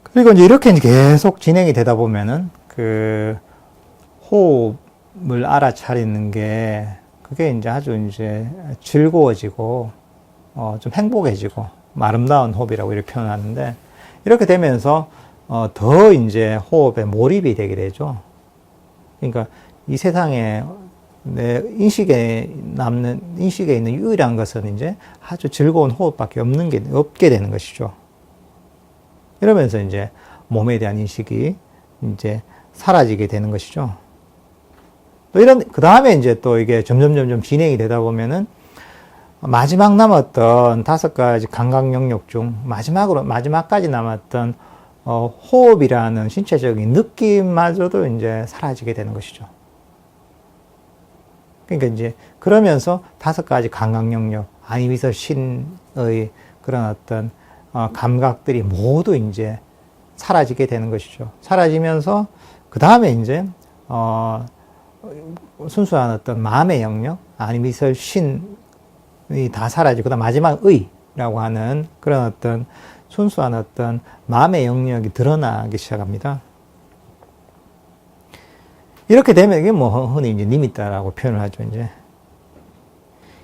그리고 이제 이렇게 계속 진행이 되다 보면은 호흡을 알아차리는 게 그게 이제 아주 이제 즐거워지고, 좀 행복해지고, 아름다운 호흡이라고 이렇게 표현하는데, 이렇게 되면서, 더 이제 호흡에 몰입이 되게 되죠. 그러니까 이 세상에 내 인식에 있는 유일한 것은 이제 아주 즐거운 호흡밖에 없게 되는 것이죠. 이러면서 이제 몸에 대한 인식이 이제 사라지게 되는 것이죠. 또 그 다음에 이제 또 이게 점점 진행이 되다 보면은 마지막 남았던 5가지 감각 영역 중 마지막까지 남았던 호흡이라는 신체적인 느낌마저도 이제 사라지게 되는 것이죠. 그러니까 이제 그러면서 5가지 감각 영역, 안위미설 신의 그런 어떤 감각들이 모두 이제 사라지게 되는 것이죠. 사라지면서 그 다음에 이제 순수한 어떤 마음의 영역, 안위미설 신이 다 사라지고, 그다음 마지막 의라고 하는 그런 어떤 순수한 어떤 마음의 영역이 드러나기 시작합니다. 이렇게 되면 이게 뭐 흔히 이제 니미타라고 표현을 하죠, 이제.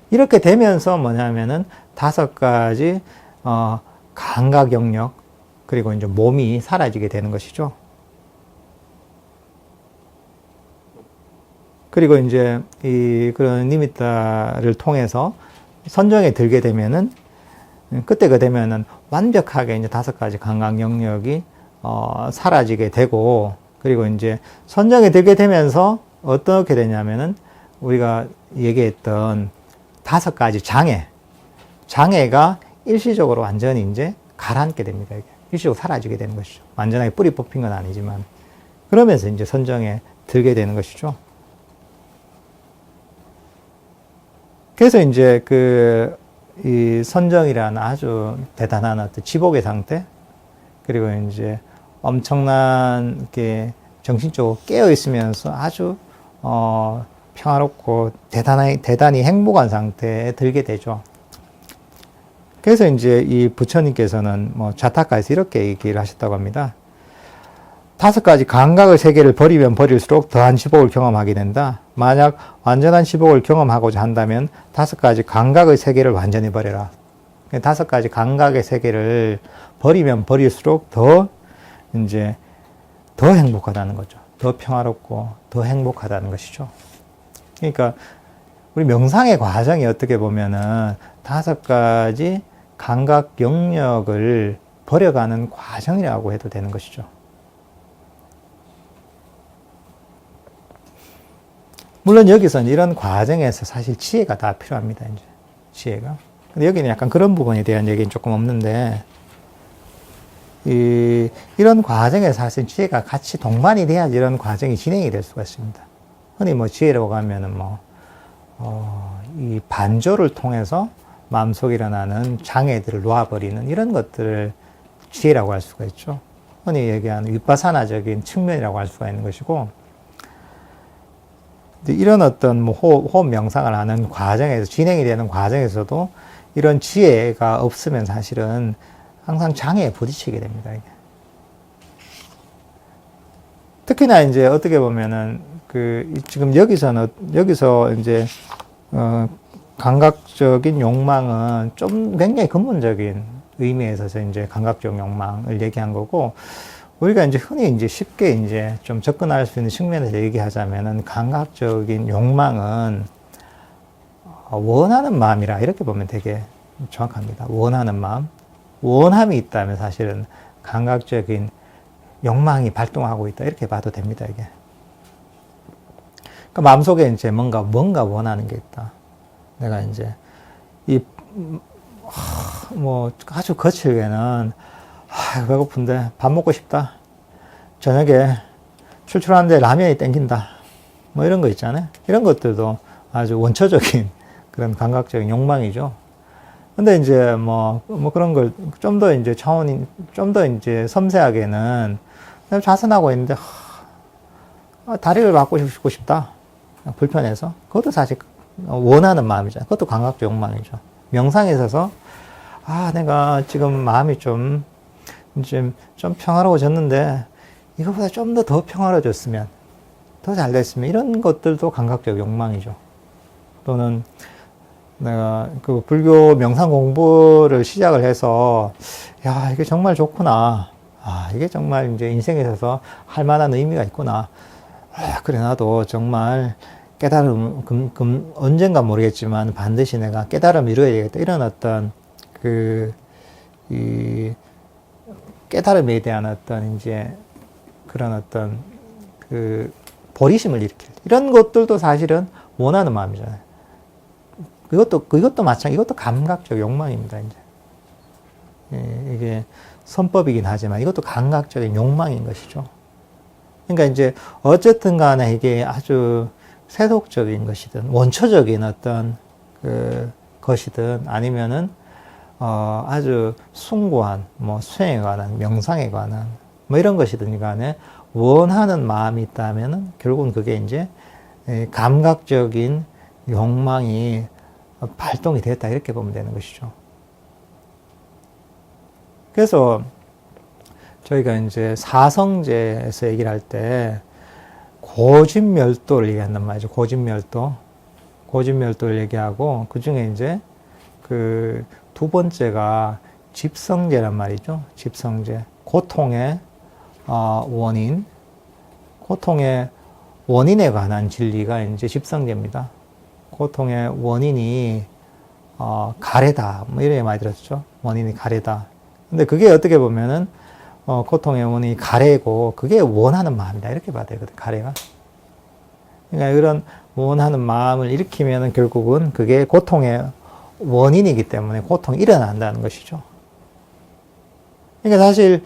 이렇게 되면서 뭐냐면은 5가지 감각 영역, 그리고 이제 몸이 사라지게 되는 것이죠. 그리고 이제 그런 니미타를 통해서 선정에 들게 되면은, 그때가 되면은 완벽하게 이제 5가지 감각 영역이 사라지게 되고, 그리고 이제 선정에 들게 되면서 어떻게 되냐면은 우리가 얘기했던 5가지 장애가 일시적으로 완전히 이제 가라앉게 됩니다. 일시적으로 사라지게 되는 것이죠. 완전하게 뿌리 뽑힌 건 아니지만, 그러면서 이제 선정에 들게 되는 것이죠. 그래서 이제 이 선정이라는 아주 대단한 어떤 지복의 상태, 그리고 이제 엄청난 게 정신적으로 깨어 있으면서 아주 평화롭고 대단히 행복한 상태에 들게 되죠. 그래서 이제 이 부처님께서는 뭐 자타카에서 이렇게 얘기를 하셨다고 합니다. 5가지 감각의 세계를 버리면 버릴수록 더한 지복을 경험하게 된다. 만약 완전한 지복을 경험하고자 한다면 5가지 감각의 세계를 완전히 버려라. 5가지 감각의 세계를 버리면 버릴수록 더 행복하다는 거죠. 더 평화롭고 더 행복하다는 것이죠. 그러니까 우리 명상의 과정이 어떻게 보면은 5가지 감각 영역을 버려가는 과정이라고 해도 되는 것이죠. 물론 여기서는 이런 과정에서 사실 지혜가 다 필요합니다, 이제. 지혜가. 근데 여기는 약간 그런 부분에 대한 얘기는 조금 없는데, 이런 과정에서 사실 지혜가 같이 동반이 돼야지 이런 과정이 진행이 될 수가 있습니다. 흔히 뭐 지혜라고 하면은 이 반조를 통해서 마음속에 일어나는 장애들을 놓아버리는 이런 것들을 지혜라고 할 수가 있죠. 흔히 얘기하는 윗바사나적인 측면이라고 할 수가 있는 것이고, 이런 어떤 뭐 호흡 명상을 하는 과정에서, 진행이 되는 과정에서도 이런 지혜가 없으면 사실은 항상 장애에 부딪히게 됩니다, 이게. 특히나 이제 어떻게 보면은, 지금 여기서 이제, 감각적인 욕망은 좀 굉장히 근본적인 의미에서 이제 감각적 욕망을 얘기한 거고, 우리가 이제 흔히 이제 쉽게 이제 좀 접근할 수 있는 측면에서 얘기하자면은 감각적인 욕망은 원하는 마음이라 이렇게 보면 되게 정확합니다. 원하는 마음. 원함이 있다면 사실은 감각적인 욕망이 발동하고 있다. 이렇게 봐도 됩니다, 이게. 그러니까 마음속에 이제 뭔가 원하는 게 있다. 내가 이제, 아주 거칠게는, 배고픈데 밥 먹고 싶다. 저녁에 출출하는데 라면이 땡긴다. 뭐 이런 거 있잖아요. 이런 것들도 아주 원초적인 그런 감각적인 욕망이죠. 근데 이제 그런 걸 좀 더 이제 좀 더 이제 섬세하게는 내가 좌선하고 있는데, 다리를 바꾸고 싶다. 불편해서. 그것도 사실 원하는 마음이잖아요. 그것도 감각적 욕망이죠. 명상에 있어서, 내가 지금 마음이 좀 평화로워졌는데, 이거보다 좀 더 평화로워졌으면, 더 잘 됐으면, 이런 것들도 감각적 욕망이죠. 또는, 내가 그 불교 명상 공부를 시작을 해서, 이게 정말 좋구나. 이게 정말 이제 인생에 있어서 할 만한 의미가 있구나. 그래, 나도 정말 언젠가 모르겠지만 반드시 내가 깨달음을 이루어야 되겠다. 이런 어떤 깨달음에 대한 어떤 이제 그런 어떤 보리심을 일으킬. 이런 것들도 사실은 원하는 마음이잖아요. 그것도 마찬가지, 이것도 감각적 욕망입니다, 이제. 이게 선법이긴 하지만 이것도 감각적인 욕망인 것이죠. 그러니까 이제 어쨌든 간에 이게 아주 세속적인 것이든 원초적인 어떤 것이든 아니면은 아주 숭고한 수행에 관한 명상에 관한 이런 것이든 간에 원하는 마음이 있다면은 결국은 그게 이제 감각적인 욕망이 발동이 됐다 이렇게 보면 되는 것이죠. 그래서 저희가 이제 사성제에서 얘기를 할 때 고진멸도를 얘기한단 말이죠. 고진멸도를 얘기하고 그 중에 이제 두 번째가 집성제란 말이죠. 집성제. 고통의 원인에 관한 진리가 이제 집성제입니다. 고통의 원인이 가래다. 이렇게 많이 들었죠. 원인이 가래다. 근데 그게 어떻게 보면은 고통의 원인이 가래고 그게 원하는 마음이다. 이렇게 봐야 되거든. 가래가. 그러니까 이런 원하는 마음을 일으키면은 결국은 그게 고통의 원인이기 때문에 고통이 일어난다는 것이죠. 그러니까 사실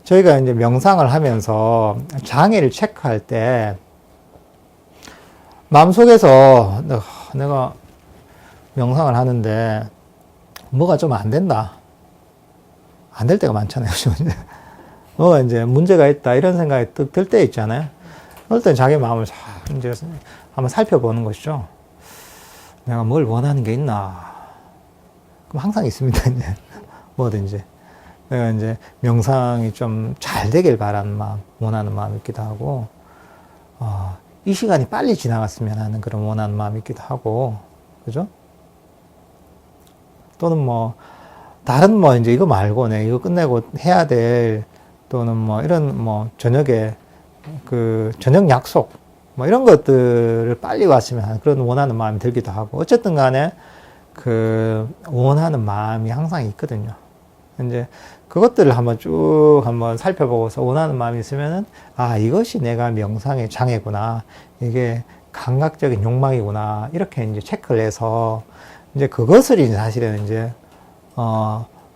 저희가 이제 명상을 하면서 장애를 체크할 때 마음속에서 내가 명상을 하는데 뭐가 좀 안 된다. 안 될 때가 많잖아요. 뭐가 이제 문제가 있다. 이런 생각이 들 때 있잖아요. 그럴 때 자기 마음을 이제 한번 살펴보는 것이죠. 내가 뭘 원하는 게 있나. 그럼 항상 있습니다. 이제 뭐든지. 내가 이제 명상이 좀 잘 되길 바라는 마음, 원하는 마음이 있기도 하고, 이 시간이 빨리 지나갔으면 하는 그런 원하는 마음이 있기도 하고, 그죠? 또는 다른 이제 이거 말고 이거 끝내고 해야 될, 또는 이런 저녁에 저녁 약속, 이런 것들을 빨리 왔으면 하는 그런 원하는 마음이 들기도 하고, 어쨌든 간에 원하는 마음이 항상 있거든요. 이제 그것들을 한번 살펴보고서 원하는 마음이 있으면은, 이것이 내가 명상의 장애구나. 이게 감각적인 욕망이구나. 이렇게 이제 체크를 해서 이제 그것을 이제 사실은 이제,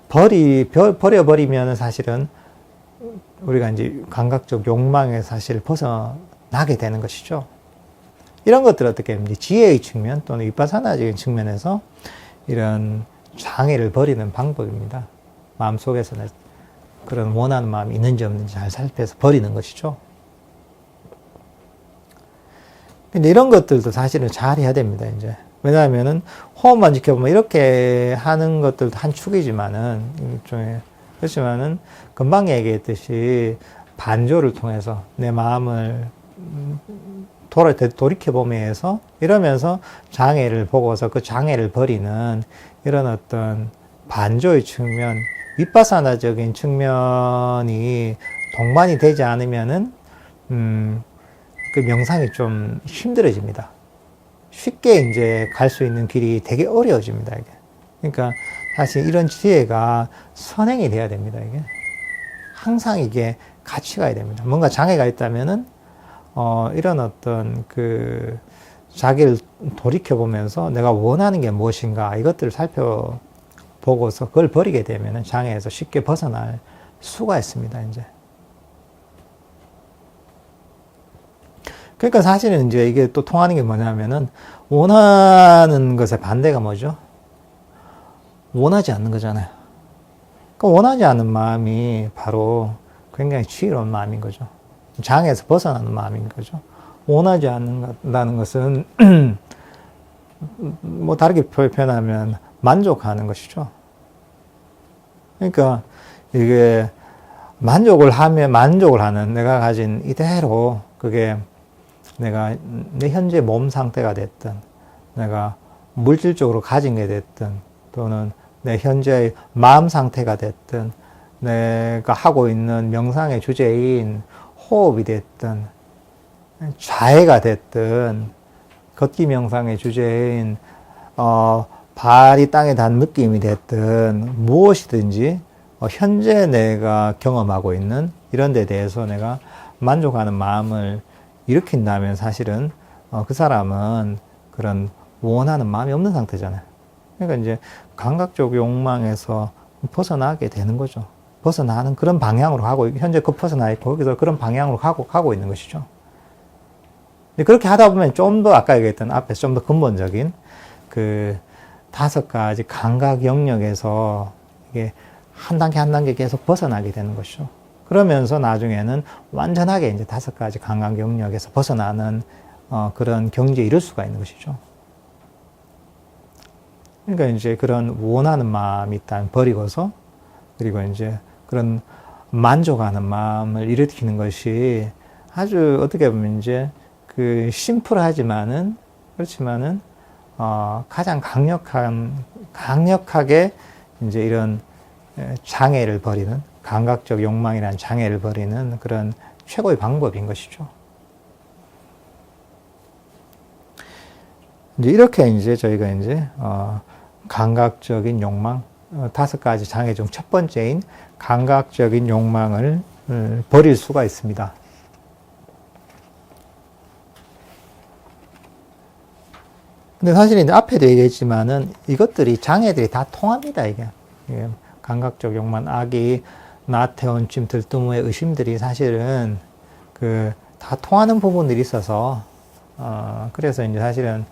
버려버리면 사실은 우리가 이제 감각적 욕망에 사실 벗어나게 되는 것이죠. 이런 것들 어떻게 이제 지혜의 측면 또는 위파사나적인 측면에서 이런 장애를 버리는 방법입니다. 마음속에서는 그런 원하는 마음이 있는지 없는지 잘 살펴서 버리는 것이죠. 근데 이런 것들도 사실은 잘 해야 됩니다, 이제. 왜냐하면은, 호흡만 지켜보면 이렇게 하는 것들도 한 축이지만은, 일종의, 그렇지만은, 금방 얘기했듯이, 반조를 통해서 내 마음을 돌이켜보면서, 이러면서 장애를 보고서 그 장애를 버리는 이런 어떤 반조의 측면, 위파사나적인 측면이 동반이 되지 않으면은, 그 명상이 좀 힘들어집니다. 쉽게 이제 갈 수 있는 길이 되게 어려워집니다, 이게. 그러니까 사실 이런 지혜가 선행이 돼야 됩니다, 이게. 항상 이게 같이 가야 됩니다. 뭔가 장애가 있다면은, 이런 어떤 자기를 돌이켜보면서 내가 원하는 게 무엇인가, 이것들을 살펴보고서 그걸 버리게 되면은 장애에서 쉽게 벗어날 수가 있습니다, 이제. 그러니까 사실은 이제 이게 또 통하는 게 뭐냐면은, 원하는 것의 반대가 뭐죠? 원하지 않는 거잖아요. 그러니까 원하지 않는 마음이 바로 굉장히 지혜로운 마음인 거죠. 장애에서 벗어나는 마음인 거죠. 원하지 않는다는 것은, 뭐 다르게 표현하면 만족하는 것이죠. 그러니까 이게 만족을 하는 내가 가진 이대로 그게 내가 내 현재 몸 상태가 됐든, 내가 물질적으로 가진 게 됐든, 또는 내 현재의 마음 상태가 됐든, 내가 하고 있는 명상의 주제인 호흡이 됐든, 자해가 됐든, 걷기 명상의 주제인, 발이 땅에 닿는 느낌이 됐든, 무엇이든지, 현재 내가 경험하고 있는 이런 데 대해서 내가 만족하는 마음을 일으킨다면 사실은 그 사람은 그런 원하는 마음이 없는 상태잖아요. 그러니까 이제 감각적 욕망에서 벗어나게 되는 거죠. 벗어나는 그런 방향으로 현재 벗어나 있고 거기서 그런 방향으로 가고 있는 것이죠. 근데 그렇게 하다 보면 좀 더 아까 얘기했던 앞에서 좀 더 근본적인 그 5가지 감각 영역에서 이게 한 단계 한 단계 계속 벗어나게 되는 것이죠. 그러면서 나중에는 완전하게 이제 5가지 감각 영역에서 벗어나는 그런 경지에 이를 수가 있는 것이죠. 그러니까 이제 그런 원하는 마음이 일단 버리고서, 그리고 이제 그런 만족하는 마음을 일으키는 것이 아주 어떻게 보면 이제 심플하지만은, 그렇지만은 가장 강력하게 이제 이런 장애를 버리는, 감각적 욕망이라는 장애를 버리는 그런 최고의 방법인 것이죠. 이제 이렇게 이제 저희가 이제 감각적인 욕망, 5가지 장애 중 첫 번째인 감각적인 욕망을 버릴 수가 있습니다. 근데 사실 이제 앞에도 얘기했지만은 이것들이 장애들이 다 통합니다, 이게. 감각적 욕망, 악이, 나태원침, 들뜨무의 의심들이 사실은 다 통하는 부분들이 있어서, 그래서 이제 사실은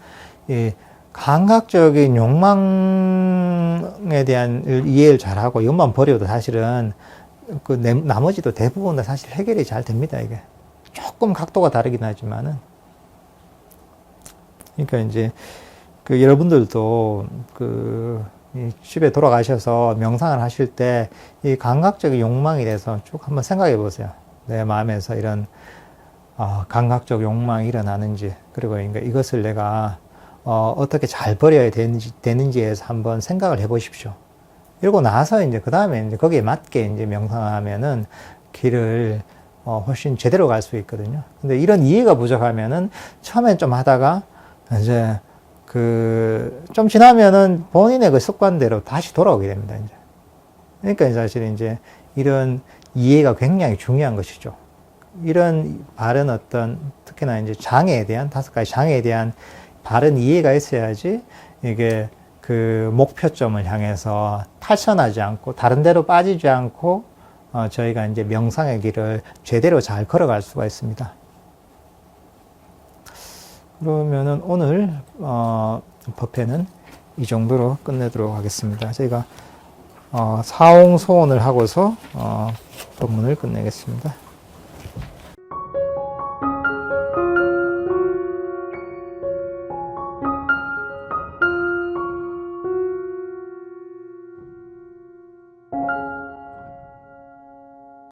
이 감각적인 욕망에 대한 이해를 잘하고 이것만 버려도 사실은 나머지도 대부분 다 사실 해결이 잘 됩니다, 이게. 조금 각도가 다르긴 하지만은. 그러니까 이제 여러분들도 집에 돌아가셔서 명상을 하실 때 이 감각적인 욕망에 대해서 쭉 한번 생각해 보세요. 내 마음에서 이런 감각적 욕망이 일어나는지, 그리고 그러니까 이것을 내가 어떻게 잘 버려야 되는지에서 한번 생각을 해 보십시오. 그리고 나서 이제 그 다음에 이제 거기에 맞게 이제 명상하면은 길을 훨씬 제대로 갈 수 있거든요. 근데 이런 이해가 부족하면은 처음엔 좀 하다가 이제 좀 지나면은 본인의 그 습관대로 다시 돌아오게 됩니다, 이제. 그러니까 사실 이제 이런 이해가 굉장히 중요한 것이죠. 이런 바른 어떤 특히나 이제 장애에 대한 5가지 장애에 대한 바른 이해가 있어야지 이게 그 목표점을 향해서 탈선하지 않고 다른 데로 빠지지 않고 저희가 이제 명상의 길을 제대로 잘 걸어갈 수가 있습니다. 그러면은 오늘 법회는 이 정도로 끝내도록 하겠습니다. 저희가 사홍소원을 하고서 법문을 끝내겠습니다.